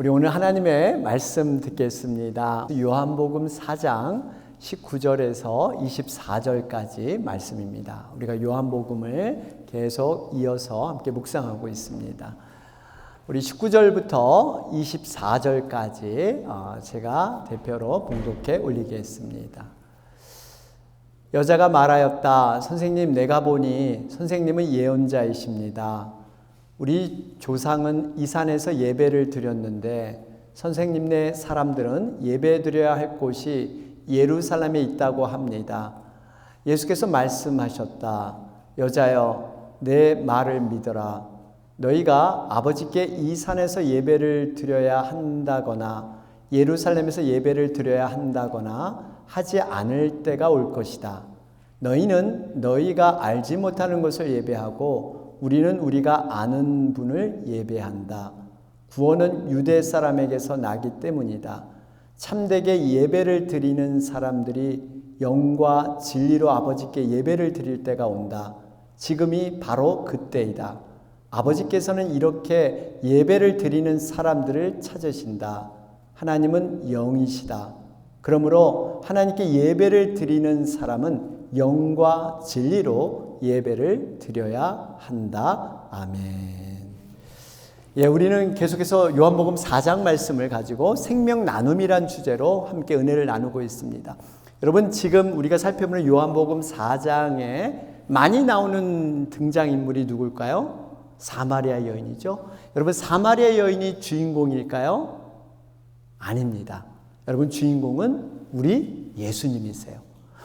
우리 오늘 하나님의 말씀 듣겠습니다. 요한복음 4장 19절에서 24절까지 말씀입니다. 우리가 요한복음을 계속 이어서 함께 묵상하고 있습니다. 우리 19절부터 24절까지 제가 대표로 봉독해 올리겠습니다. 여자가 말하였다. 선생님, 내가 보니 선생님은 예언자이십니다. 우리 조상은 이 산에서 예배를 드렸는데 선생님네 사람들은 예배 드려야 할 곳이 예루살렘에 있다고 합니다. 예수께서 말씀하셨다. 여자여, 내 말을 믿어라. 너희가 아버지께 이 산에서 예배를 드려야 한다거나 예루살렘에서 예배를 드려야 한다거나 하지 않을 때가 올 것이다. 너희는 너희가 알지 못하는 것을 예배하고 우리는 우리가 아는 분을 예배한다. 구원은 유대 사람에게서 나기 때문이다. 참되게 예배를 드리는 사람들이 영과 진리로 아버지께 예배를 드릴 때가 온다. 지금이 바로 그때이다. 아버지께서는 이렇게 예배를 드리는 사람들을 찾으신다. 하나님은 영이시다. 그러므로 하나님께 예배를 드리는 사람은 영과 진리로 예배를 드려야 한다. 아멘. 우리는 계속해서 요한복음 4장 말씀을 가지고 생명 나눔이란 주제로 함께 은혜를 나누고 있습니다. 여러분, 지금 우리가 살펴보는 요한복음 4장에 많이 나오는 등장인물이 누굴까요? 사마리아 여인이죠. 여러분, 사마리아 여인이 주인공일까요? 아닙니다. 여러분, 주인공은 우리 예수님이세요.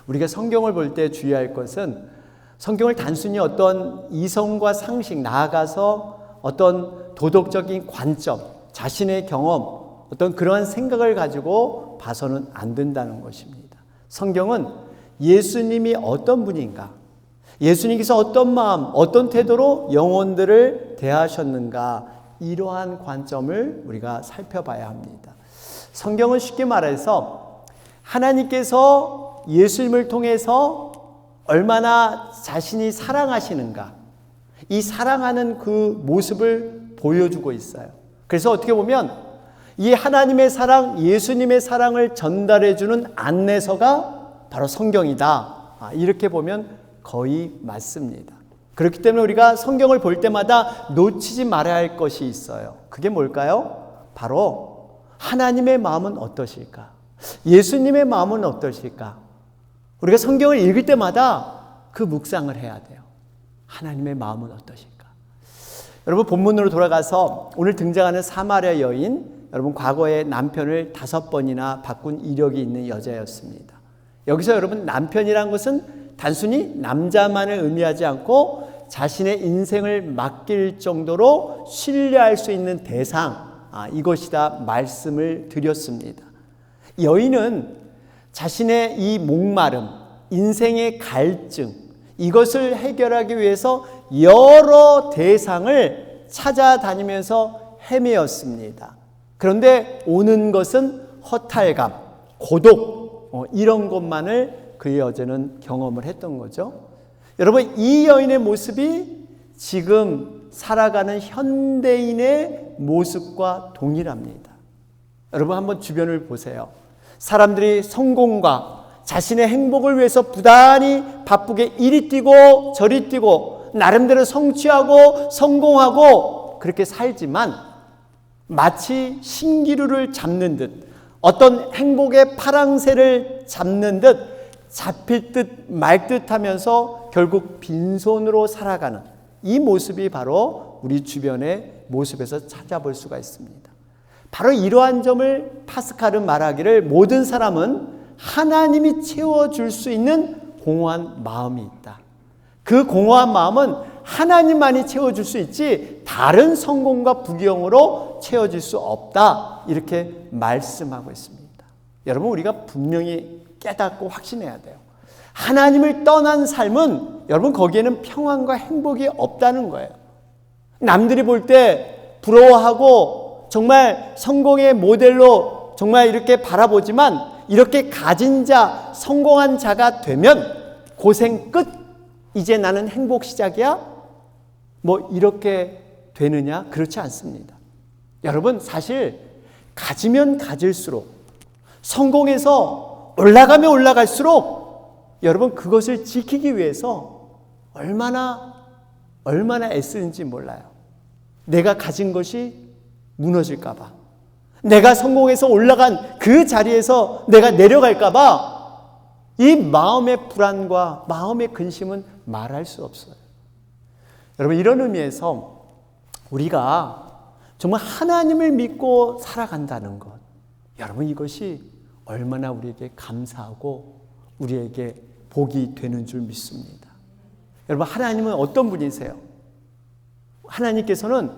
우리가 성경을 볼 때 주의할 것은 성경을 단순히 어떤 이성과 상식, 나아가서 어떤 도덕적인 관점, 자신의 경험, 어떤 그러한 생각을 가지고 봐서는 안 된다는 것입니다. 성경은 예수님이 어떤 분인가, 예수님께서 어떤 마음, 어떤 태도로 영혼들을 대하셨는가, 이러한 관점을 우리가 살펴봐야 합니다. 성경은 쉽게 말해서 하나님께서 예수님을 통해서 얼마나 자신이 사랑하시는가, 이 사랑하는 그 모습을 보여주고 있어요. 그래서 어떻게 보면 이 하나님의 사랑, 예수님의 사랑을 전달해주는 안내서가 바로 성경이다. 이렇게 보면 거의 맞습니다. 그렇기 때문에 우리가 성경을 볼 때마다 놓치지 말아야 할 것이 있어요. 그게 뭘까요? 바로 하나님의 마음은 어떠실까? 예수님의 마음은 어떠실까? 우리가 성경을 읽을 때마다 그 묵상을 해야 돼요. 하나님의 마음은 어떠실까? 여러분, 본문으로 돌아가서 오늘 등장하는 사마리아 여인, 여러분 과거에 남편을 5번이나 바꾼 이력이 있는 여자였습니다. 여기서 여러분, 남편이란 것은 단순히 남자만을 의미하지 않고 자신의 인생을 맡길 정도로 신뢰할 수 있는 대상, 이것이다 말씀을 드렸습니다. 여인은 자신의 이 목마름, 인생의 갈증, 이것을 해결하기 위해서 여러 대상을 찾아다니면서 헤매었습니다. 그런데 오는 것은 허탈감, 고독, 이런 것만을 그 여자는 경험을 했던 거죠. 여러분, 이 여인의 모습이 지금 살아가는 현대인의 모습과 동일합니다. 여러분, 한번 주변을 보세요. 사람들이 성공과 자신의 행복을 위해서 부단히 바쁘게 이리 뛰고 저리 뛰고 나름대로 성취하고 성공하고 그렇게 살지만 마치 신기루를 잡는 듯, 어떤 행복의 파랑새를 잡는 듯 잡힐 듯 말 듯 하면서 결국 빈손으로 살아가는 이 모습이 바로 우리 주변의 모습에서 찾아볼 수가 있습니다. 바로 이러한 점을 파스칼은 말하기를 모든 사람은 하나님이 채워줄 수 있는 공허한 마음이 있다. 그 공허한 마음은 하나님만이 채워줄 수 있지 다른 성공과 부귀영으로 채워질 수 없다. 이렇게 말씀하고 있습니다. 여러분, 우리가 분명히 깨닫고 확신해야 돼요. 하나님을 떠난 삶은 여러분 거기에는 평안과 행복이 없다는 거예요. 남들이 볼 때 부러워하고 정말 성공의 모델로 정말 이렇게 바라보지만 이렇게 가진 자, 성공한 자가 되면 고생 끝, 이제 나는 행복 시작이야? 뭐 이렇게 되느냐? 그렇지 않습니다. 여러분, 사실 가지면 가질수록, 성공해서 올라가면 올라갈수록 여러분 그것을 지키기 위해서 얼마나 애쓰는지 몰라요. 내가 가진 것이 무너질까 봐, 내가 성공해서 올라간 그 자리에서 내가 내려갈까 봐 이 마음의 불안과 마음의 근심은 말할 수 없어요. 여러분, 이런 의미에서 우리가 정말 하나님을 믿고 살아간다는 것, 여러분 이것이 얼마나 우리에게 감사하고 우리에게 복이 되는 줄 믿습니다. 여러분, 하나님은 어떤 분이세요? 하나님께서는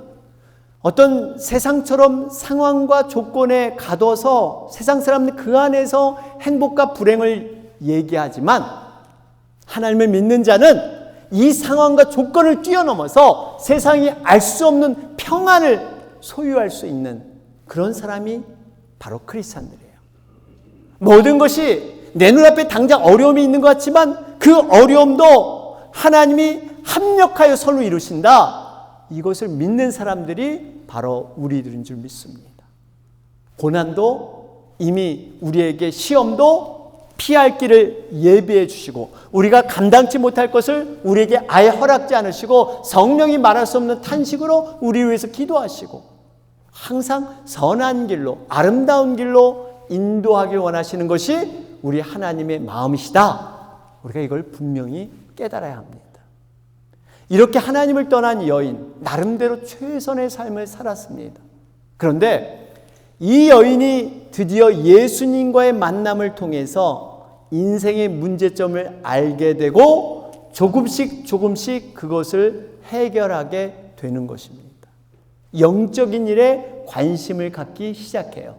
어떤 세상처럼 상황과 조건에 가둬서 세상 사람들 그 안에서 행복과 불행을 얘기하지만, 하나님을 믿는 자는 이 상황과 조건을 뛰어넘어서 세상이 알 수 없는 평안을 소유할 수 있는 그런 사람이 바로 크리스찬들이에요. 모든 것이 내 눈앞에 당장 어려움이 있는 것 같지만 그 어려움도 하나님이 합력하여 선을 이루신다, 이것을 믿는 사람들이 바로 우리들인 줄 믿습니다. 고난도 이미 우리에게, 시험도 피할 길을 예비해 주시고 우리가 감당치 못할 것을 우리에게 아예 허락지 않으시고 성령이 말할 수 없는 탄식으로 우리 위해서 기도하시고 항상 선한 길로, 아름다운 길로 인도하길 원하시는 것이 우리 하나님의 마음이시다. 우리가 이걸 분명히 깨달아야 합니다. 이렇게 하나님을 떠난 여인, 나름대로 최선의 삶을 살았습니다. 그런데 이 여인이 드디어 예수님과의 만남을 통해서 인생의 문제점을 알게 되고 조금씩 그것을 해결하게 되는 것입니다. 영적인 일에 관심을 갖기 시작해요.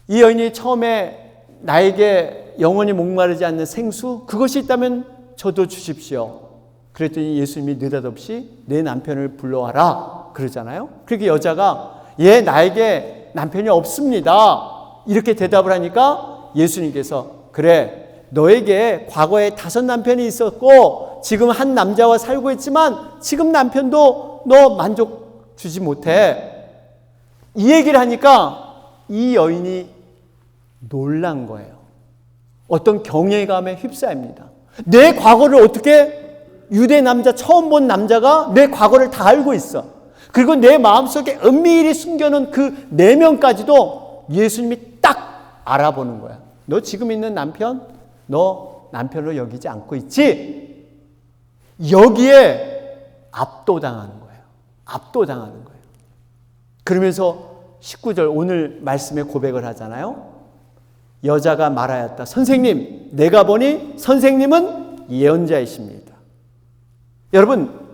이 여인이 처음에 나에게 영원히 목마르지 않는 생수, 그것이 있다면 저도 주십시오. 그랬더니 예수님이 느닷없이 내 남편을 불러와라 그러잖아요. 그렇게 여자가 나에게 남편이 없습니다, 이렇게 대답을 하니까 예수님께서, 그래, 너에게 과거에 5 남편이 있었고 지금 한 남자와 살고 있지만 지금 남편도 너 만족 주지 못해, 이 얘기를 하니까 이 여인이 놀란 거예요. 어떤 경외감에 휩싸입니다. 내 과거를 어떻게, 유대 남자, 처음 본 남자가 내 과거를 다 알고 있어. 그리고 내 마음속에 은밀히 숨겨놓은 그 내면까지도 예수님이 딱 알아보는 거야. 너 지금 있는 남편, 너 남편으로 여기지 않고 있지? 여기에 압도당하는 거예요. 압도당하는 거예요. 그러면서 19절 오늘 말씀에 고백을 하잖아요. 여자가 말하였다. 선생님, 내가 보니 선생님은 예언자이십니다. 여러분,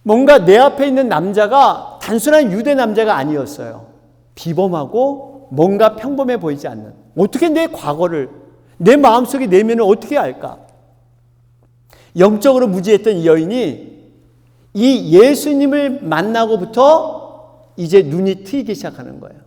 뭔가 내 앞에 있는 남자가 단순한 유대 남자가 아니었어요. 비범하고 뭔가 평범해 보이지 않는, 어떻게 내 과거를, 내 마음속의 내면을 어떻게 알까? 영적으로 무지했던 이 여인이 이 예수님을 만나고부터 이제 눈이 트이기 시작하는 거예요.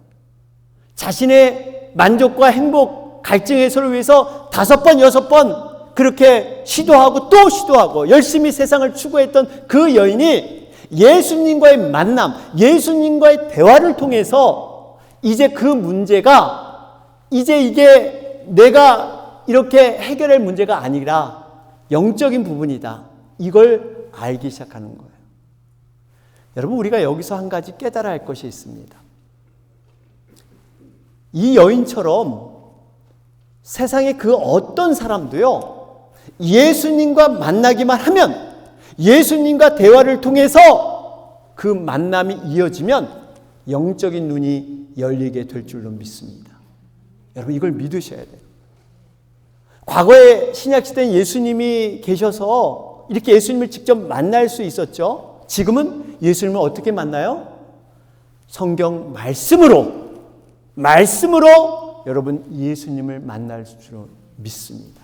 자신의 만족과 행복, 갈증 해소를 위해서 5번, 6번 그렇게 시도하고 또 시도하고 열심히 세상을 추구했던 그 여인이 예수님과의 만남, 예수님과의 대화를 통해서 이제 그 문제가, 이제 이게 내가 이렇게 해결할 문제가 아니라 영적인 부분이다, 이걸 알기 시작하는 거예요. 여러분, 우리가 여기서 한 가지 깨달아야 할 것이 있습니다. 이 여인처럼 세상의 그 어떤 사람도요, 예수님과 만나기만 하면, 예수님과 대화를 통해서 그 만남이 이어지면 영적인 눈이 열리게 될 줄로 믿습니다. 여러분, 이걸 믿으셔야 돼요. 과거에 신약시대에 예수님이 계셔서 이렇게 예수님을 직접 만날 수 있었죠. 지금은 예수님을 어떻게 만나요? 성경 말씀으로 여러분 예수님을 만날 줄로 믿습니다.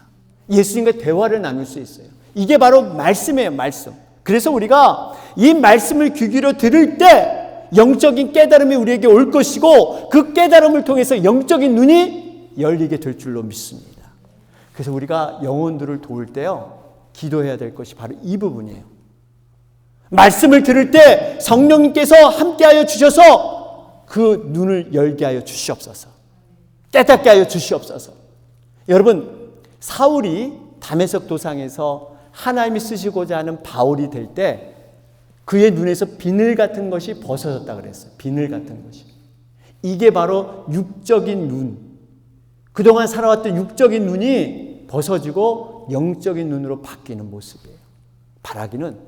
예수님과 대화를 나눌 수 있어요. 이게 바로 말씀이에요, 말씀. 그래서 우리가 이 말씀을 귀 기울여 들을 때 영적인 깨달음이 우리에게 올 것이고 그 깨달음을 통해서 영적인 눈이 열리게 될 줄로 믿습니다. 그래서 우리가 영혼들을 도울 때요, 기도해야 될 것이 바로 이 부분이에요. 말씀을 들을 때 성령님께서 함께하여 주셔서 그 눈을 열게 하여 주시옵소서. 깨닫게 하여 주시옵소서. 여러분, 사울이 다메섹 도상에서 하나님이 쓰시고자 하는 바울이 될 때 그의 눈에서 비늘 같은 것이 벗어졌다 그랬어요. 비늘 같은 것이. 이게 바로 육적인 눈. 그동안 살아왔던 육적인 눈이 벗어지고 영적인 눈으로 바뀌는 모습이에요. 바라기는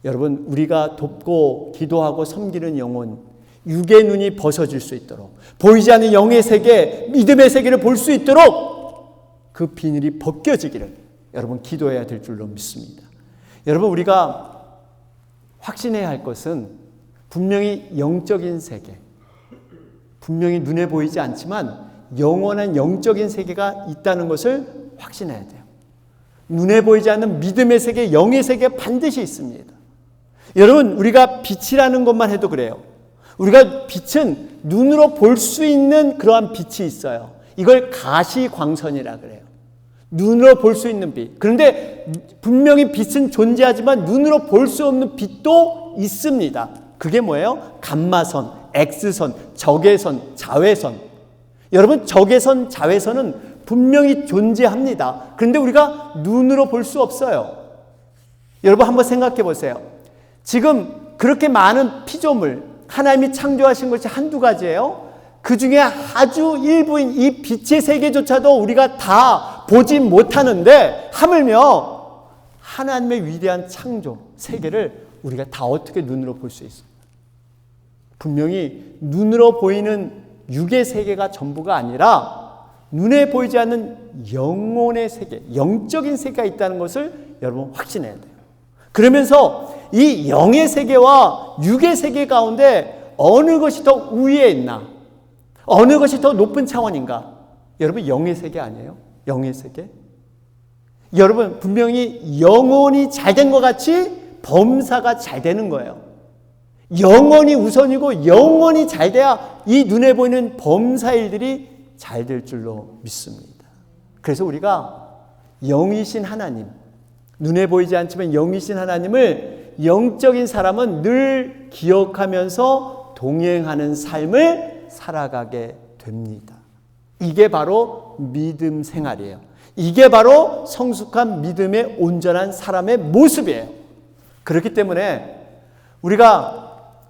여러분, 우리가 돕고 기도하고 섬기는 영혼, 육의 눈이 벗어질 수 있도록, 보이지 않는 영의 세계, 믿음의 세계를 볼 수 있도록 그 비늘이 벗겨지기를 여러분 기도해야 될 줄로 믿습니다. 여러분, 우리가 확신해야 할 것은 분명히 영적인 세계, 분명히 눈에 보이지 않지만 영원한 영적인 세계가 있다는 것을 확신해야 돼요. 눈에 보이지 않는 믿음의 세계, 영의 세계 반드시 있습니다. 여러분, 우리가 빛이라는 것만 해도 그래요. 우리가 빛은 눈으로 볼 수 있는 그러한 빛이 있어요. 이걸 가시광선이라 그래요. 눈으로 볼 수 있는 빛. 그런데 분명히 빛은 존재하지만 눈으로 볼 수 없는 빛도 있습니다. 그게 뭐예요? 감마선, X선, 적외선, 자외선. 여러분, 적외선, 자외선은 분명히 존재합니다. 그런데 우리가 눈으로 볼 수 없어요. 여러분, 한번 생각해 보세요. 지금 그렇게 많은 피조물, 하나님이 창조하신 것이 한두 가지예요. 그 중에 아주 일부인 이 빛의 세계조차도 우리가 다 보지 못하는데 하물며 하나님의 위대한 창조 세계를 우리가 다 어떻게 눈으로 볼 수 있어요? 분명히 눈으로 보이는 육의 세계가 전부가 아니라 눈에 보이지 않는 영혼의 세계, 영적인 세계가 있다는 것을 여러분 확신해야 돼요. 그러면서 이 영의 세계와 육의 세계 가운데 어느 것이 더 우위에 있나? 어느 것이 더 높은 차원인가? 여러분, 영의 세계 아니에요? 영의 세계? 여러분, 분명히 영혼이 잘된 것 같이 범사가 잘 되는 거예요. 영혼이 우선이고 영혼이 잘 돼야 이 눈에 보이는 범사 일들이 잘 될 줄로 믿습니다. 그래서 우리가 영이신 하나님, 눈에 보이지 않지만 영이신 하나님을 영적인 사람은 늘 기억하면서 동행하는 삶을 살아가게 됩니다. 이게 바로 믿음 생활이에요. 이게 바로 성숙한 믿음의 온전한 사람의 모습이에요. 그렇기 때문에 우리가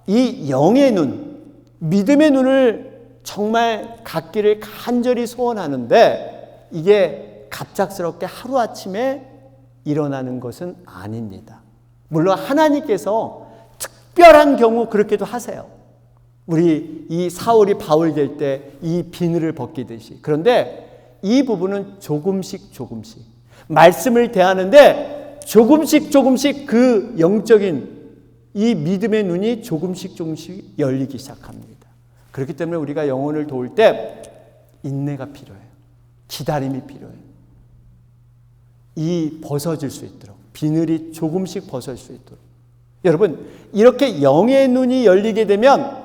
이 영의 눈, 믿음의 눈을 정말 갖기를 간절히 소원하는데 이게 갑작스럽게 하루아침에 일어나는 것은 아닙니다. 물론 하나님께서 특별한 경우 그렇게도 하세요. 우리 이 사울이 바울 될 때 이 비늘을 벗기듯이. 그런데 이 부분은 조금씩 말씀을 대하는데 조금씩 그 영적인 이 믿음의 눈이 조금씩 열리기 시작합니다. 그렇기 때문에 우리가 영혼을 도울 때 인내가 필요해요. 기다림이 필요해요. 이 벗어질 수 있도록, 비늘이 조금씩 벗어질 수 있도록. 여러분, 이렇게 영의 눈이 열리게 되면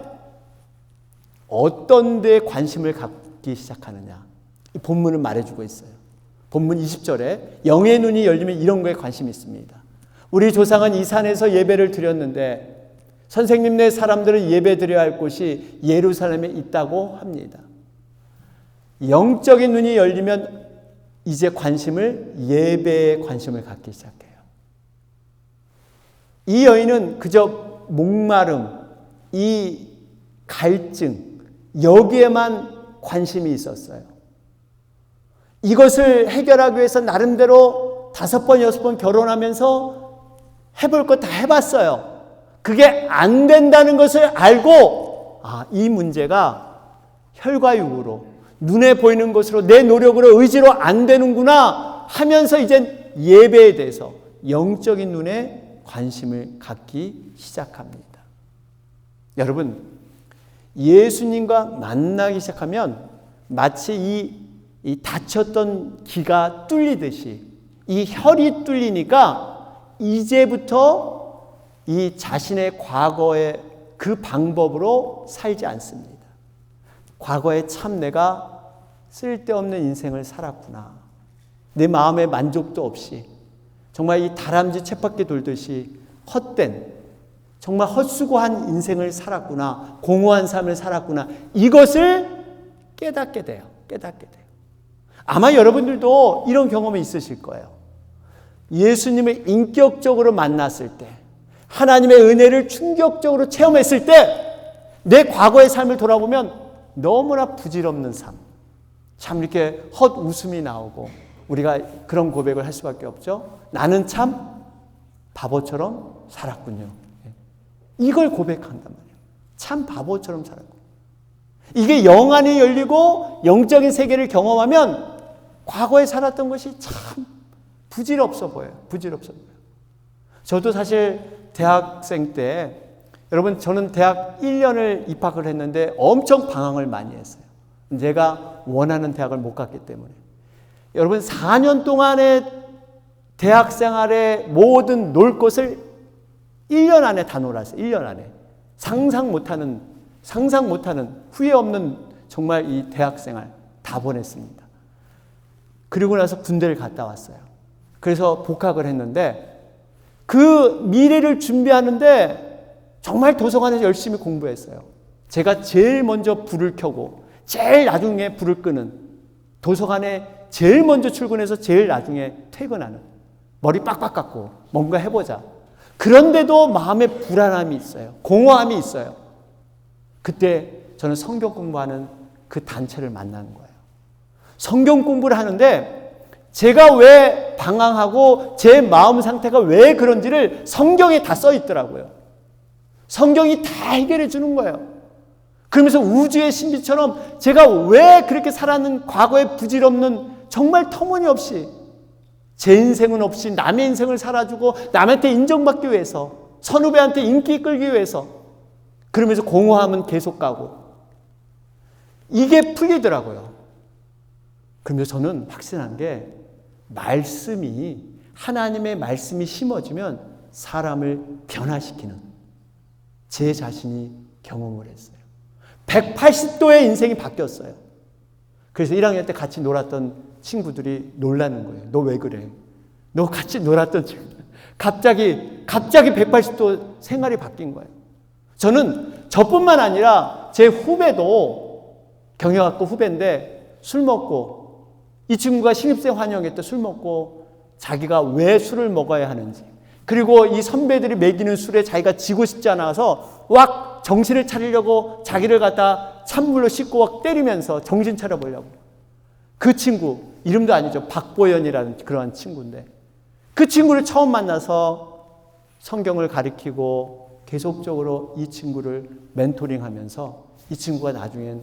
어떤 데 관심을 갖기 시작하느냐, 이 본문은 말해주고 있어요. 본문 20절에 영의 눈이 열리면 이런 거에 관심이 있습니다. 우리 조상은 이 산에서 예배를 드렸는데 선생님네 사람들은 예배 드려야 할 곳이 예루살렘에 있다고 합니다. 영적인 눈이 열리면 이제 예배에 관심을 갖기 시작해요. 이 여인은 그저 목마름, 이 갈증, 여기에만 관심이 있었어요. 이것을 해결하기 위해서 나름대로 5번, 6번 결혼하면서 해볼 거 다 해봤어요. 그게 안 된다는 것을 알고, 이 문제가 혈과육으로, 눈에 보이는 것으로, 내 노력으로, 의지로 안 되는구나 하면서 이제 예배에 대해서 영적인 눈에 관심을 갖기 시작합니다. 여러분, 예수님과 만나기 시작하면 마치 이 다쳤던 기가 뚫리듯이 이 혈이 뚫리니까 이제부터 이 자신의 과거의 그 방법으로 살지 않습니다. 과거에 참 내가 쓸데없는 인생을 살았구나. 내 마음에 만족도 없이 정말 이 다람쥐 쳇바퀴 돌듯이 헛된 정말 헛수고한 인생을 살았구나. 공허한 삶을 살았구나. 이것을 깨닫게 돼요. 깨닫게 돼요. 아마 여러분들도 이런 경험이 있으실 거예요. 예수님을 인격적으로 만났을 때, 하나님의 은혜를 충격적으로 체험했을 때, 내 과거의 삶을 돌아보면 너무나 부질없는 삶, 참 이렇게 헛웃음이 나오고 우리가 그런 고백을 할 수밖에 없죠. 나는 참 바보처럼 살았군요. 이걸 고백한단 말이에요. 참 바보처럼 살았고. 이게 영안이 열리고 영적인 세계를 경험하면 과거에 살았던 것이 참 부질없어 보여요. 부질없어 보여요. 저도 사실 대학생 때, 여러분 저는 대학 1년을 입학을 했는데 엄청 방황을 많이 했어요. 제가 원하는 대학을 못 갔기 때문에. 여러분 4년 동안의 대학 생활의 모든 놀 것을 1년 안에 다 놀았어요. 1년 안에. 상상 못하는 후회 없는 정말 이 대학 생활 다 보냈습니다. 그리고 나서 군대를 갔다 왔어요. 그래서 복학을 했는데 그 미래를 준비하는데 정말 도서관에서 열심히 공부했어요. 제가 제일 먼저 불을 켜고 제일 나중에 불을 끄는, 도서관에 제일 먼저 출근해서 제일 나중에 퇴근하는, 머리 빡빡 깎고 뭔가 해보자. 그런데도 마음에 불안함이 있어요. 공허함이 있어요. 그때 저는 성경 공부하는 그 단체를 만나는 거예요. 성경 공부를 하는데 제가 왜 방황하고 제 마음 상태가 왜 그런지를 성경에 다 써 있더라고요. 성경이 다 해결해 주는 거예요. 그러면서 우주의 신비처럼 제가 왜 그렇게 살았는 과거의 부질없는 정말 터무니없이 제 인생은 없이 남의 인생을 살아주고 남한테 인정받기 위해서, 선후배한테 인기 끌기 위해서, 그러면서 공허함은 계속 가고 이게 풀리더라고요. 그러면서 저는 확신한 게 하나님의 말씀이 심어지면 사람을 변화시키는 제 자신이 경험을 했어요. 180도의 인생이 바뀌었어요. 그래서 1학년 때 같이 놀았던 친구들이 놀라는 거예요. 너 왜 그래? 너 같이 놀았던 친구 갑자기 180도 생활이 바뀐 거예요. 저는 저뿐만 아니라 제 후배도, 경영학과 후배인데 술 먹고, 이 친구가 신입생 환영회 때 술 먹고 자기가 왜 술을 먹어야 하는지, 그리고 이 선배들이 먹이는 술에 자기가 지고 싶지 않아서 왁 정신을 차리려고 자기를 갖다 찬물로 씻고 왁 때리면서 정신 차려보려고. 그 친구 이름도 아니죠. 박보연이라는 그러한 친구인데 그 친구를 처음 만나서 성경을 가르치고 계속적으로 이 친구를 멘토링하면서 이 친구가 나중엔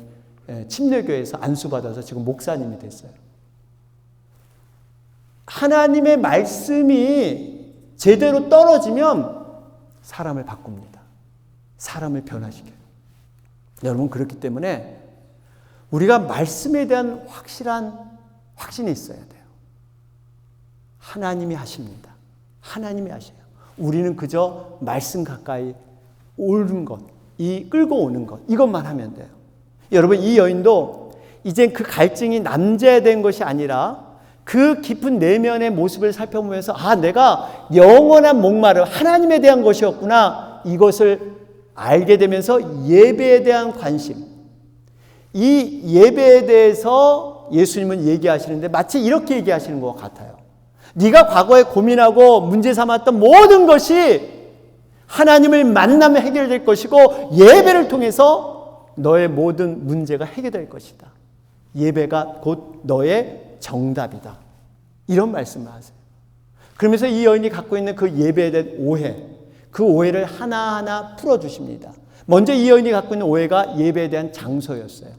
침례교회에서 안수받아서 지금 목사님이 됐어요. 하나님의 말씀이 제대로 떨어지면 사람을 바꿉니다. 사람을 변화시켜요. 여러분, 그렇기 때문에 우리가 말씀에 대한 확신이 있어야 돼요. 하나님이 하십니다. 하나님이 하셔요. 우리는 그저 말씀 가까이 오는 것, 끌고 오는 것, 이것만 하면 돼요. 여러분, 이 여인도 이젠 그 갈증이 남자에 된 것이 아니라 그 깊은 내면의 모습을 살펴보면서 내가 영원한 목마름, 하나님에 대한 것이었구나, 이것을 알게 되면서 예배에 대한 관심, 이 예배에 대해서 예수님은 얘기하시는데 마치 이렇게 얘기하시는 것 같아요. 네가 과거에 고민하고 문제 삼았던 모든 것이 하나님을 만나면 해결될 것이고 예배를 통해서 너의 모든 문제가 해결될 것이다. 예배가 곧 너의 정답이다. 이런 말씀을 하세요. 그러면서 이 여인이 갖고 있는 그 예배에 대한 오해, 그 오해를 하나하나 풀어주십니다. 먼저 이 여인이 갖고 있는 오해가 예배에 대한 장소였어요.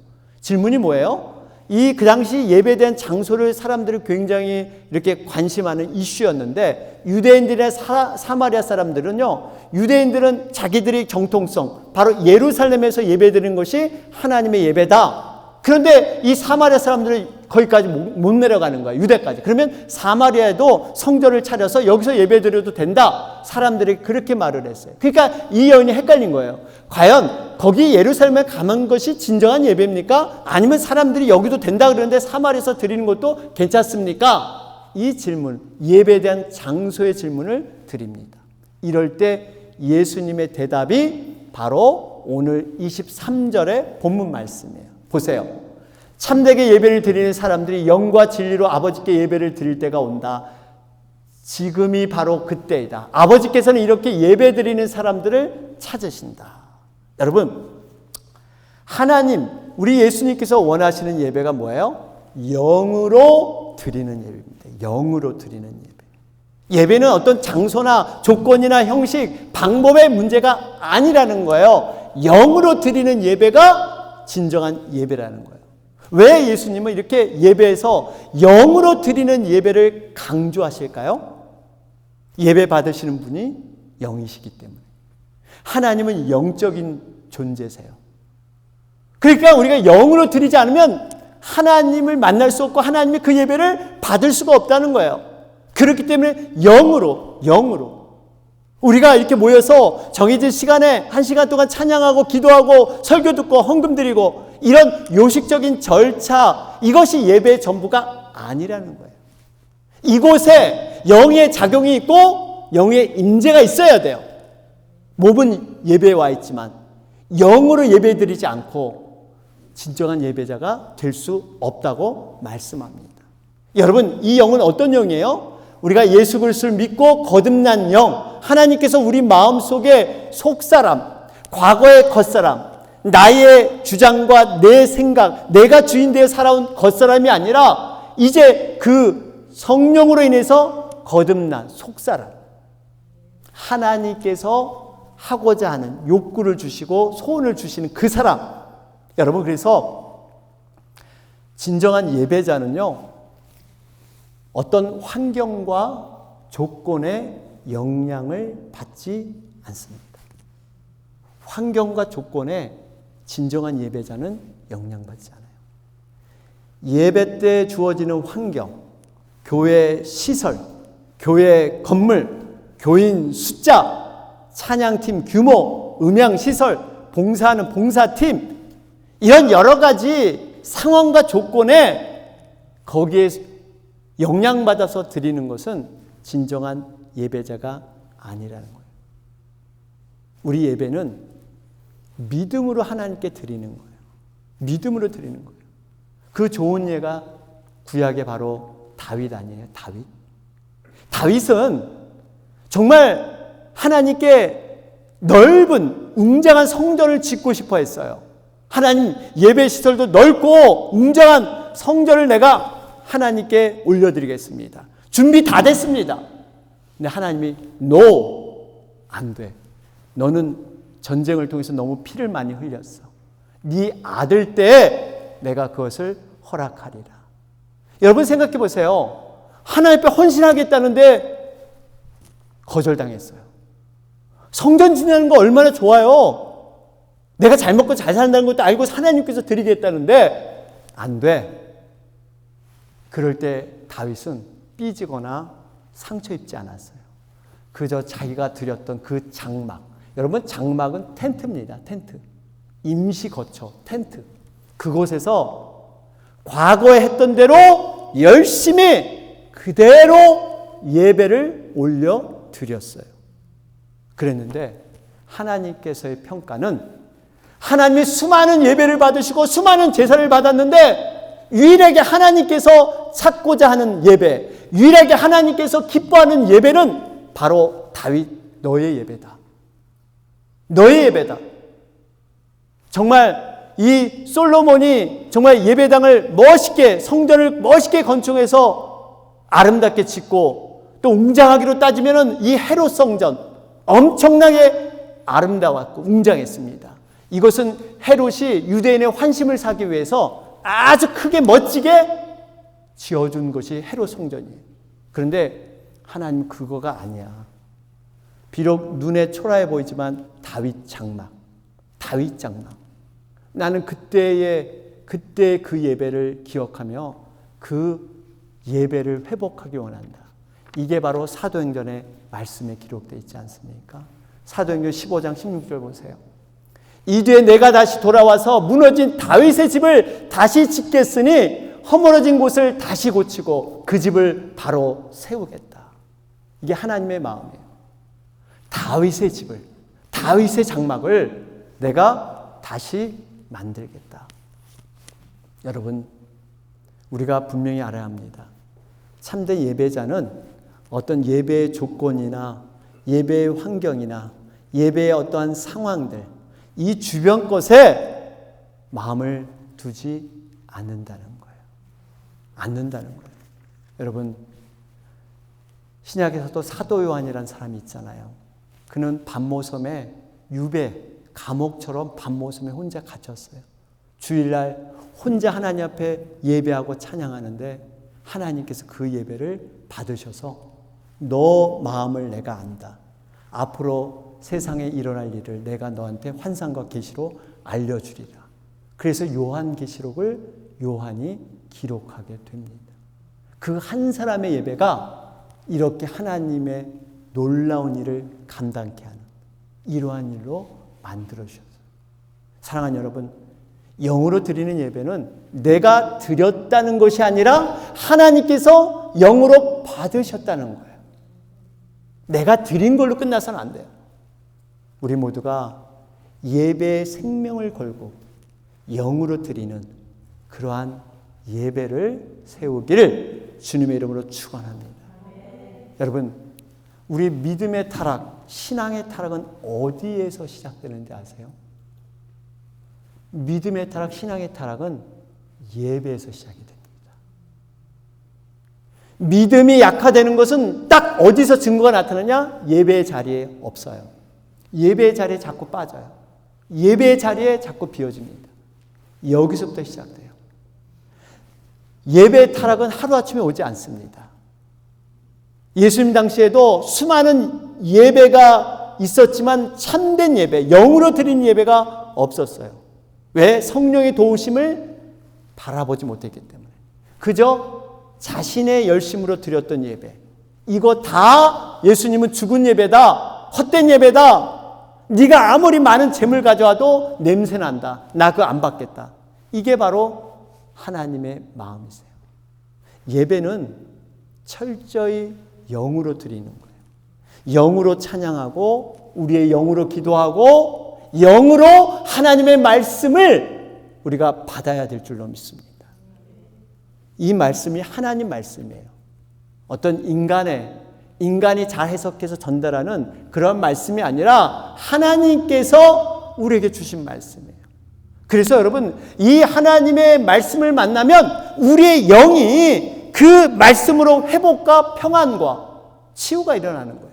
질문이 뭐예요? 그 당시 예배에 대한 장소를 사람들이 굉장히 이렇게 관심하는 이슈였는데, 유대인들이나 사마리아 사람들은요, 유대인들은 자기들의 정통성, 바로 예루살렘에서 예배드리는 것이 하나님의 예배다. 그런데 이 사마리아 사람들은 거기까지 못 내려가는 거예요. 유대까지. 그러면 사마리아에도 성전을 차려서 여기서 예배드려도 된다. 사람들이 그렇게 말을 했어요. 그러니까 이 여인이 헷갈린 거예요. 과연 거기 예루살렘에 가는 것이 진정한 예배입니까? 아니면 사람들이 여기도 된다 그러는데 사마리아에서 드리는 것도 괜찮습니까? 이 질문, 예배에 대한 장소의 질문을 드립니다. 이럴 때 예수님의 대답이 바로 오늘 23절의 본문 말씀이에요. 보세요. 참되게 예배를 드리는 사람들이 영과 진리로 아버지께 예배를 드릴 때가 온다. 지금이 바로 그때이다. 아버지께서는 이렇게 예배 드리는 사람들을 찾으신다. 여러분, 하나님, 우리 예수님께서 원하시는 예배가 뭐예요? 영으로 드리는 예배입니다. 영으로 드리는 예배. 예배는 어떤 장소나 조건이나 형식, 방법의 문제가 아니라는 거예요. 영으로 드리는 예배가 진정한 예배라는 거예요. 왜 예수님은 이렇게 예배에서 영으로 드리는 예배를 강조하실까요? 예배 받으시는 분이 영이시기 때문에. 하나님은 영적인 존재세요. 그러니까 우리가 영으로 드리지 않으면 하나님을 만날 수 없고 하나님이 그 예배를 받을 수가 없다는 거예요. 그렇기 때문에 영으로 우리가 이렇게 모여서 정해진 시간에 1시간 동안 찬양하고 기도하고 설교 듣고 헌금 드리고 이런 요식적인 절차, 이것이 예배의 전부가 아니라는 거예요. 이곳에 영의 작용이 있고 영의 임재가 있어야 돼요. 몸은 예배에 와 있지만 영으로 예배 드리지 않고 진정한 예배자가 될 수 없다고 말씀합니다. 여러분, 이 영은 어떤 영이에요? 우리가 예수 그리스도를 믿고 거듭난 영, 하나님께서 우리 마음속에 속사람, 과거의 겉사람, 나의 주장과 내 생각, 내가 주인 되어 살아온 겉사람이 아니라 이제 그 성령으로 인해서 거듭난 속사람, 하나님께서 하고자 하는 욕구를 주시고 소원을 주시는 그 사람. 여러분, 그래서 진정한 예배자는요, 어떤 환경과 조건의 영향을 받지 않습니다. 환경과 조건에 진정한 예배자는 영향받지 않아요. 예배 때 주어지는 환경, 교회 시설, 교회 건물, 교인 숫자, 찬양팀 규모, 음향시설, 봉사하는 봉사팀, 이런 여러 가지 상황과 조건에 거기에 영향받아서 드리는 것은 진정한 예배자가 아니라는 거예요. 우리 예배는 믿음으로 하나님께 드리는 거예요. 믿음으로 드리는 거예요. 그 좋은 예가 구약의 바로 다윗 아니에요? 다윗은 정말 하나님께 넓은 웅장한 성전을 짓고 싶어 했어요. 하나님, 예배 시설도 넓고 웅장한 성전을 내가 하나님께 올려드리겠습니다. 준비 다 됐습니다. 근데 하나님이 안 돼. 너는 전쟁을 통해서 너무 피를 많이 흘렸어. 네 아들 때에 내가 그것을 허락하리라. 여러분 생각해 보세요. 하나님 앞에 헌신하겠다는데 거절당했어요. 성전 지내는 거 얼마나 좋아요. 내가 잘 먹고 잘 산다는 것도 알고 하나님께서 드리겠다는데 안 돼. 그럴 때 다윗은 삐지거나 상처 입지 않았어요. 그저 자기가 드렸던 그 장막. 여러분, 장막은 텐트입니다. 텐트. 임시 거처, 텐트. 그곳에서 과거에 했던 대로 열심히 그대로 예배를 올려드렸어요. 그랬는데 하나님께서의 평가는, 하나님이 수많은 예배를 받으시고 수많은 제사를 받았는데 유일하게 하나님께서 찾고자 하는 예배, 유일하게 하나님께서 기뻐하는 예배는 바로 다윗, 너의 예배다. 너의 예배다. 정말 이 솔로몬이 정말 예배당을 멋있게, 성전을 멋있게 건축해서 아름답게 짓고 또 웅장하기로 따지면은 이 헤롯 성전 엄청나게 아름다웠고 웅장했습니다. 이것은 헤롯이 유대인의 환심을 사기 위해서 아주 크게 멋지게 지어준 것이 헤롯 성전이에요. 그런데 하나님 그거가 아니야. 비록 눈에 초라해 보이지만 다윗 장막. 나는 그때의 그 예배를 기억하며 그 예배를 회복하기 원한다. 이게 바로 사도행전의 말씀에 기록되어 있지 않습니까? 사도행전 15장 16절 보세요. 이뒤에 내가 다시 돌아와서 무너진 다윗의 집을 다시 짓겠으니 허물어진 곳을 다시 고치고 그 집을 바로 세우겠다. 이게 하나님의 마음이에요. 다윗의 집을, 다윗의 장막을 내가 다시 만들겠다. 여러분, 우리가 분명히 알아야 합니다. 참된 예배자는 어떤 예배의 조건이나 예배의 환경이나 예배의 어떠한 상황들, 이 주변 것에 마음을 두지 않는다는 거예요. 않는다는 거예요. 여러분, 신약에서도 사도 요한이라는 사람이 있잖아요. 그는 밤모섬에 유배, 감옥처럼 밤모섬에 혼자 갇혔어요. 주일날 혼자 하나님 앞에 예배하고 찬양하는데 하나님께서 그 예배를 받으셔서 너 마음을 내가 안다. 앞으로 세상에 일어날 일을 내가 너한테 환상과 계시로 알려주리라. 그래서 요한계시록을 요한이 기록하게 됩니다. 그 한 사람의 예배가 이렇게 하나님의 놀라운 일을 감당케 하는 이러한 일로 만들어주셨어요. 사랑하는 여러분, 영으로 드리는 예배는 내가 드렸다는 것이 아니라 하나님께서 영으로 받으셨다는 거예요. 내가 드린 걸로 끝나서는 안 돼요. 우리 모두가 예배의 생명을 걸고 영으로 드리는 그러한 예배를 세우기를 주님의 이름으로 축원합니다. 여러분, 우리 믿음의 타락, 신앙의 타락은 어디에서 시작되는지 아세요? 믿음의 타락, 신앙의 타락은 예배에서 시작이 됩니다. 믿음이 약화되는 것은 딱 어디서 증거가 나타나냐? 예배의 자리에 없어요. 예배의 자리에 자꾸 빠져요. 예배의 자리에 자꾸 비워집니다. 여기서부터 시작돼요. 예배의 타락은 하루아침에 오지 않습니다. 예수님 당시에도 수많은 예배가 있었지만 참된 예배, 영으로 드린 예배가 없었어요. 왜? 성령의 도우심을 바라보지 못했기 때문에. 그저 자신의 열심으로 드렸던 예배. 이거 다 예수님은 죽은 예배다. 헛된 예배다. 네가 아무리 많은 재물 가져와도 냄새난다. 나 그거 안 받겠다. 이게 바로 하나님의 마음이세요. 예배는 철저히 영으로 드리는 거예요. 영으로 찬양하고 우리의 영으로 기도하고 영으로 하나님의 말씀을 우리가 받아야 될 줄로 믿습니다. 이 말씀이 하나님 말씀이에요. 어떤 인간이 잘 해석해서 전달하는 그런 말씀이 아니라 하나님께서 우리에게 주신 말씀이에요. 그래서 여러분, 이 하나님의 말씀을 만나면 우리의 영이 그 말씀으로 회복과 평안과 치유가 일어나는 거예요.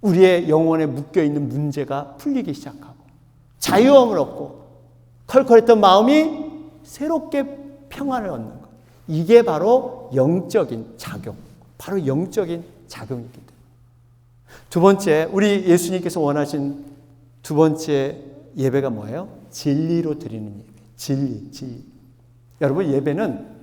우리의 영혼에 묶여있는 문제가 풀리기 시작하고 자유함을 얻고 컬컬했던 마음이 새롭게 평안을 얻는 것. 이게 바로 영적인 작용, 바로 영적인 작용이기 때문에. 두 번째, 우리 예수님께서 원하신 두 번째 예배가 뭐예요? 진리로 드리는 예배. 진리. 여러분, 예배는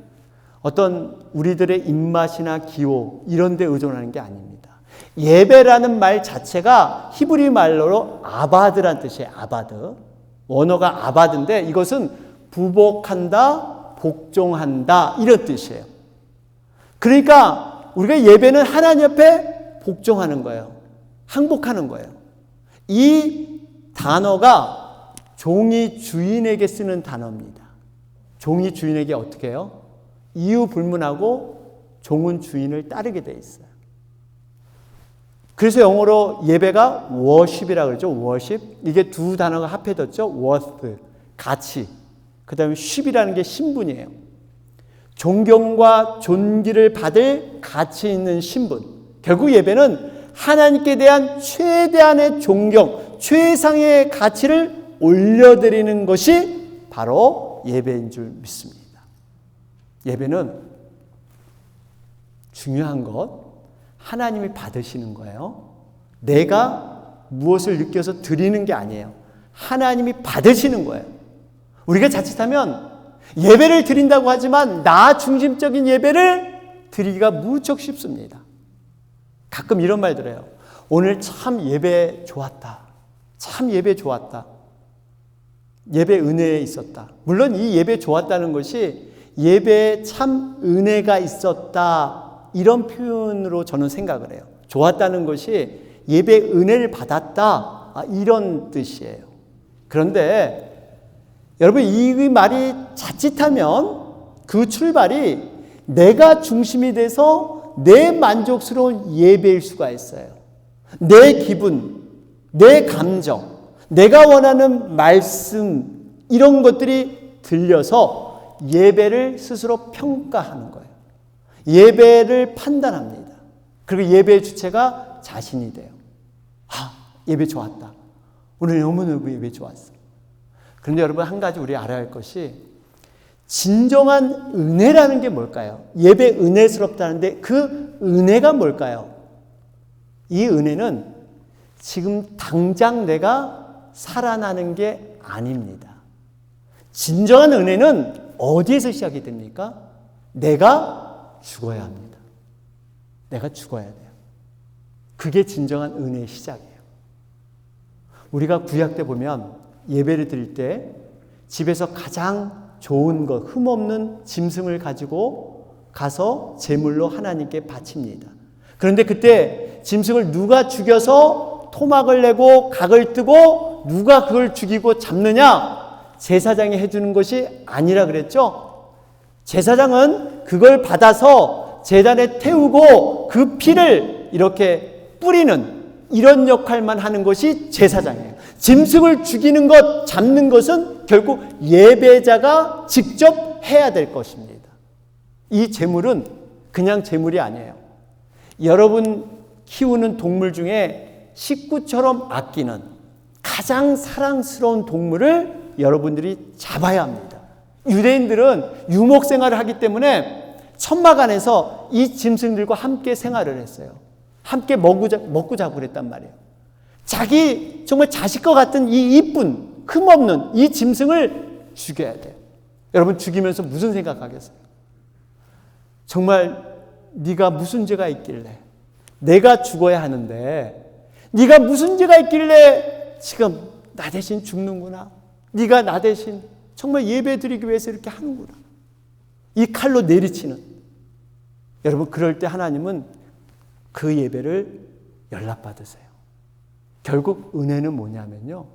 어떤 우리들의 입맛이나 기호 이런 데 의존하는 게 아닙니다. 예배라는 말 자체가 히브리 말로 아바드란 뜻이에요. 아바드. 원어가 아바드인데 이것은 부복한다, 복종한다 이런 뜻이에요. 그러니까 우리가 예배는 하나님 앞에 복종하는 거예요. 항복하는 거예요. 이 단어가 종이 주인에게 쓰는 단어입니다. 종이 주인에게 어떻게 해요? 이유 불문하고 종은 주인을 따르게 돼 있어요. 그래서 영어로 예배가 worship이라고 그러죠. worship. 이게 두 단어가 합해졌죠. worth, 가치. 그 다음에 ship이라는 게 신분이에요. 존경과 존귀를 받을 가치 있는 신분. 결국 예배는 하나님께 대한 최대한의 존경, 최상의 가치를 올려드리는 것이 바로 예배인 줄 믿습니다. 예배는 중요한 것, 하나님이 받으시는 거예요. 내가 무엇을 느껴서 드리는 게 아니에요. 하나님이 받으시는 거예요. 우리가 자칫하면 예배를 드린다고 하지만 나 중심적인 예배를 드리기가 무척 쉽습니다. 가끔 이런 말 들어요. 오늘 참 예배 좋았다. 참 예배 좋았다. 예배 은혜에 있었다. 물론 이 예배 좋았다는 것이 예배에 참 은혜가 있었다. 이런 표현으로 저는 생각을 해요. 좋았다는 것이 예배 은혜를 받았다. 이런 뜻이에요. 그런데 여러분, 이 말이 자칫하면 그 출발이 내가 중심이 돼서 내 만족스러운 예배일 수가 있어요. 내 기분, 내 감정, 내가 원하는 말씀, 이런 것들이 들려서 예배를 스스로 평가하는 거예요. 예배를 판단합니다. 그리고 예배의 주체가 자신이 돼요. 예배 좋았다. 오늘 너무너무 예배 좋았어. 그런데 여러분, 한 가지 우리 알아야 할 것이, 진정한 은혜라는 게 뭘까요? 예배 은혜스럽다는데 그 은혜가 뭘까요? 이 은혜는 지금 당장 내가 살아나는 게 아닙니다. 진정한 은혜는 어디에서 시작이 됩니까? 내가 죽어야 합니다. 내가 죽어야 돼요. 그게 진정한 은혜의 시작이에요. 우리가 구약 때 보면 예배를 드릴 때 집에서 가장 좋은 것, 흠없는 짐승을 가지고 가서 제물로 하나님께 바칩니다. 그런데 그때 짐승을 누가 죽여서 토막을 내고 각을 뜨고 누가 그걸 죽이고 잡느냐? 제사장이 해주는 것이 아니라 그랬죠? 제사장은 그걸 받아서 제단에 태우고 그 피를 이렇게 뿌리는 이런 역할만 하는 것이 제사장이에요. 짐승을 죽이는 것, 잡는 것은 결국 예배자가 직접 해야 될 것입니다. 이 제물은 그냥 제물이 아니에요. 여러분 키우는 동물 중에 식구처럼 아끼는 가장 사랑스러운 동물을 여러분들이 잡아야 합니다. 유대인들은 유목 생활을 하기 때문에 천막 안에서 이 짐승들과 함께 생활을 했어요. 함께 먹고 자고 그랬단 말이에요. 자기 정말 자식과 같은 이 이쁜 흠없는 이 짐승을 죽여야 돼요. 여러분, 죽이면서 무슨 생각하겠어요? 정말 네가 무슨 죄가 있길래 내가 죽어야 하는데 네가 무슨 죄가 있길래 지금 나 대신 죽는구나. 네가 나 대신 정말 예배 드리기 위해서 이렇게 하는구나. 이 칼로 내리치는. 여러분, 그럴 때 하나님은 그 예배를 연락받으세요. 결국 은혜는 뭐냐면요,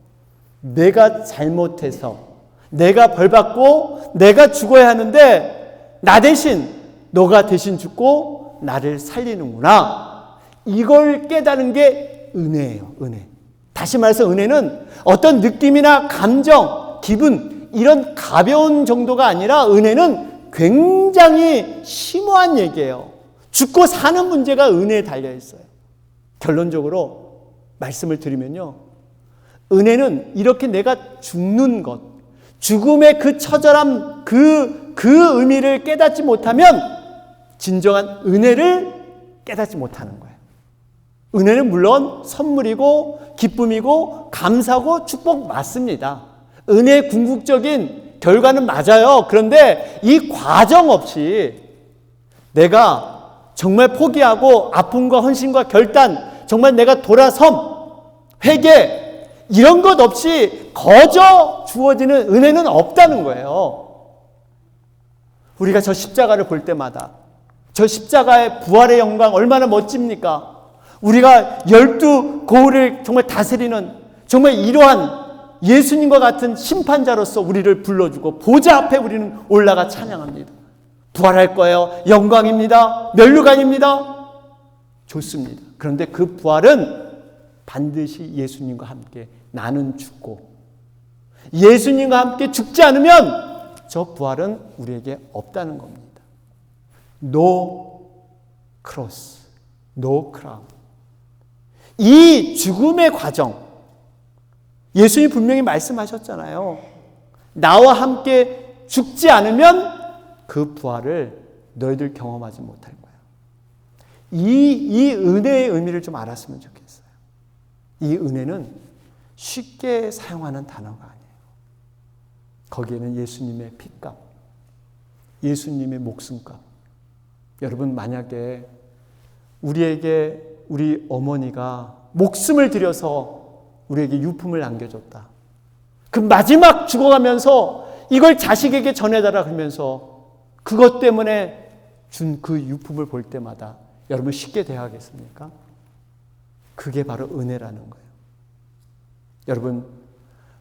내가 잘못해서 내가 벌받고 내가 죽어야 하는데 나 대신 너가 대신 죽고 나를 살리는구나. 이걸 깨달은 게 은혜예요. 은혜. 다시 말해서 은혜는 어떤 느낌이나 감정, 기분 이런 가벼운 정도가 아니라 은혜는 굉장히 심오한 얘기예요. 죽고 사는 문제가 은혜에 달려 있어요. 결론적으로 말씀을 드리면요, 은혜는 이렇게 내가 죽는 것, 죽음의 그 처절함, 그 의미를 깨닫지 못하면 진정한 은혜를 깨닫지 못하는 거예요. 은혜는 물론 선물이고 기쁨이고 감사고 축복 맞습니다. 은혜의 궁극적인 결과는 맞아요. 그런데 이 과정 없이 내가 정말 포기하고 아픔과 헌신과 결단, 정말 내가 돌아섬, 회개 이런 것 없이 거저 주어지는 은혜는 없다는 거예요. 우리가 저 십자가를 볼 때마다 저 십자가의 부활의 영광 얼마나 멋집니까? 우리가 12고을을 정말 다스리는 정말 이러한 예수님과 같은 심판자로서 우리를 불러주고 보좌 앞에 우리는 올라가 찬양합니다. 부활할 거예요. 영광입니다. 면류관입니다. 좋습니다. 그런데 그 부활은 반드시 예수님과 함께 나는 죽고 예수님과 함께 죽지 않으면 저 부활은 우리에게 없다는 겁니다. No cross, no crown. 이 죽음의 과정, 예수님이 분명히 말씀하셨잖아요. 나와 함께 죽지 않으면 그 부활을 너희들 경험하지 못할 거야. 이 은혜의 의미를 좀 알았으면 좋겠어요. 이 은혜는 쉽게 사용하는 단어가 아니에요. 거기에는 예수님의 피값, 예수님의 목숨값. 여러분, 만약에 우리에게 우리 어머니가 목숨을 들여서 우리에게 유품을 남겨줬다. 그 마지막 죽어가면서 이걸 자식에게 전해달라 그러면서 그것 때문에 준 그 유품을 볼 때마다 여러분 쉽게 대하겠습니까? 그게 바로 은혜라는 거예요. 여러분,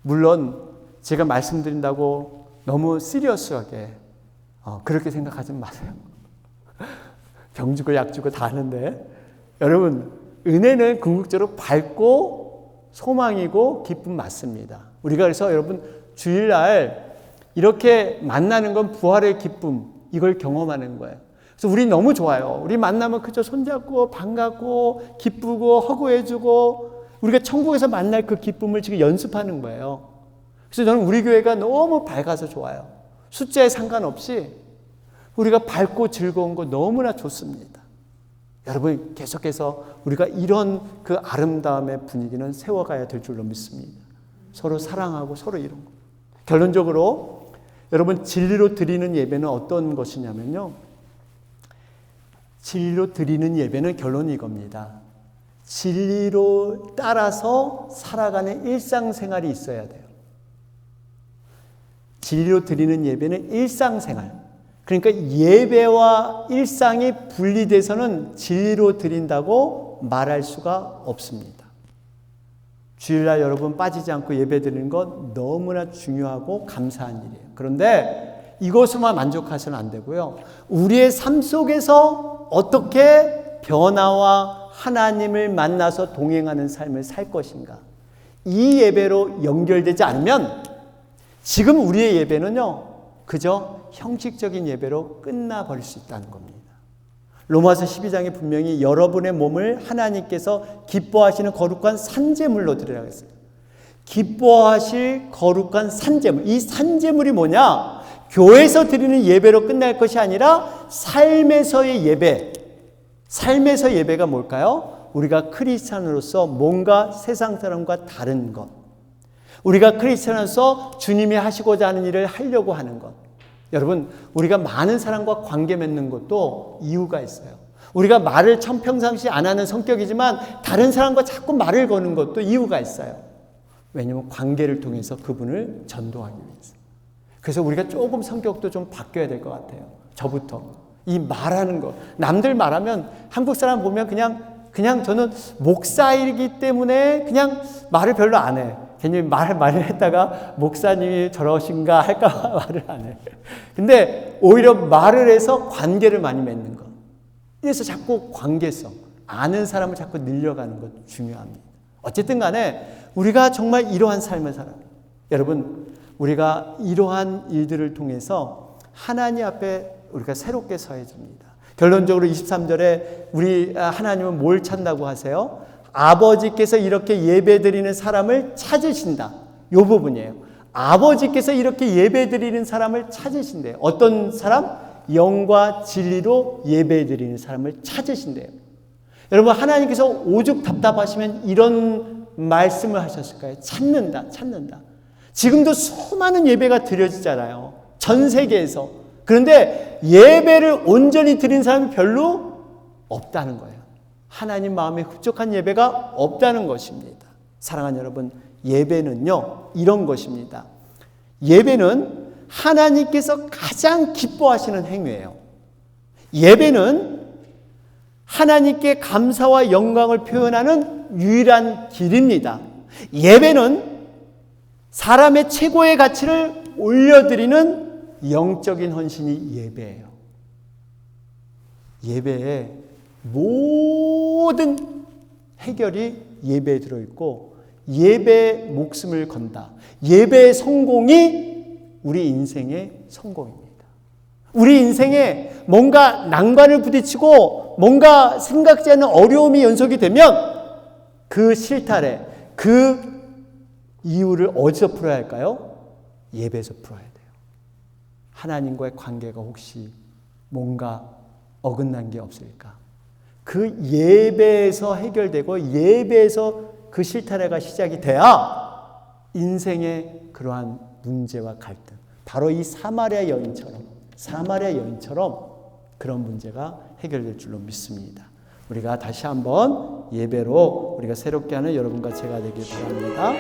물론 제가 말씀드린다고 너무 시리어스하게 그렇게 생각하지 마세요. 병 주고 약 주고 다 하는데, 여러분, 은혜는 궁극적으로 밝고 소망이고 기쁨 맞습니다. 우리가 그래서 여러분 주일날 이렇게 만나는 건 부활의 기쁨, 이걸 경험하는 거예요. 그래서 우리 너무 좋아요. 우리 만나면 그저 손잡고 반갑고 기쁘고 허구해주고 우리가 천국에서 만날 그 기쁨을 지금 연습하는 거예요. 그래서 저는 우리 교회가 너무 밝아서 좋아요. 숫자에 상관없이 우리가 밝고 즐거운 거 너무나 좋습니다. 여러분, 계속해서 우리가 이런 그 아름다움의 분위기는 세워가야 될 줄로 믿습니다. 서로 사랑하고 서로 이런 거. 결론적으로 여러분, 진리로 드리는 예배는 어떤 것이냐면요, 진리로 드리는 예배는 결론이 이겁니다. 진리로 따라서 살아가는 일상생활이 있어야 돼요. 진리로 드리는 예배는 일상생활. 그러니까 예배와 일상이 분리돼서는 진리로 드린다고 말할 수가 없습니다. 주일날 여러분 빠지지 않고 예배 드리는 건 너무나 중요하고 감사한 일이에요. 그런데 이것으로만 만족하셔는 안 되고요. 우리의 삶 속에서 어떻게 변화와 하나님을 만나서 동행하는 삶을 살 것인가. 이 예배로 연결되지 않으면 지금 우리의 예배는요, 그저 형식적인 예배로 끝나버릴 수 있다는 겁니다. 로마서 12장에 분명히 여러분의 몸을 하나님께서 기뻐하시는 거룩한 산제물로 드리라고 했어요. 기뻐하실 거룩한 산제물. 이 산제물이 뭐냐? 교회에서 드리는 예배로 끝날 것이 아니라 삶에서의 예배. 삶에서 예배가 뭘까요? 우리가 크리스찬으로서 뭔가 세상 사람과 다른 것. 우리가 크리스찬으로서 주님이 하시고자 하는 일을 하려고 하는 것. 여러분, 우리가 많은 사람과 관계 맺는 것도 이유가 있어요. 우리가 말을 평상시 안 하는 성격이지만 다른 사람과 자꾸 말을 거는 것도 이유가 있어요. 왜냐하면 관계를 통해서 그분을 전도하기 위해서. 그래서 우리가 조금 성격도 좀 바뀌어야 될 것 같아요. 저부터. 이 말하는 거. 남들 말하면 한국 사람 보면 그냥 저는 목사이기 때문에 그냥 말을 별로 안 해. 괜히 말을 했다가 목사님이 저러신가 할까 말을 안 해. 근데 오히려 말을 해서 관계를 많이 맺는 거. 그래서 자꾸 관계성, 아는 사람을 자꾸 늘려가는 것 중요합니다. 어쨌든 간에 우리가 정말 이러한 삶을 살아요. 여러분, 우리가 이러한 일들을 통해서 하나님 앞에 우리가 새롭게 서해집니다. 결론적으로 23절에 우리 하나님은 뭘 찾는다고 하세요? 아버지께서 이렇게 예배드리는 사람을 찾으신다. 이 부분이에요. 아버지께서 이렇게 예배드리는 사람을 찾으신대요. 어떤 사람? 영과 진리로 예배드리는 사람을 찾으신대요. 여러분, 하나님께서 오죽 답답하시면 이런 말씀을 하셨을까요? 찾는다. 지금도 수많은 예배가 드려지잖아요. 전 세계에서. 그런데 예배를 온전히 드린 사람이 별로 없다는 거예요. 하나님 마음에 흡족한 예배가 없다는 것입니다. 사랑하는 여러분, 예배는요, 이런 것입니다. 예배는 하나님께서 가장 기뻐하시는 행위예요. 예배는 하나님께 감사와 영광을 표현하는 유일한 길입니다. 예배는 사람의 최고의 가치를 올려드리는 영적인 헌신이 예배예요. 예배에 모든 해결이 예배에 들어있고 예배에 목숨을 건다. 예배의 성공이 우리 인생의 성공입니다. 우리 인생에 뭔가 난관을 부딪히고 뭔가 생각지 않는 어려움이 연속이 되면 그 실타래, 그 이유를 어디서 풀어야 할까요? 예배에서 풀어야 돼요. 하나님과의 관계가 혹시 뭔가 어긋난 게 없을까? 그 예배에서 해결되고 예배에서 그 실타래가 시작이 돼야 인생의 그러한 문제와 갈등, 바로 이 사마리아 여인처럼 그런 문제가 해결될 줄로 믿습니다. 우리가 다시 한번 예배로 우리가 새롭게 하는 여러분과 제가 되길 바랍니다.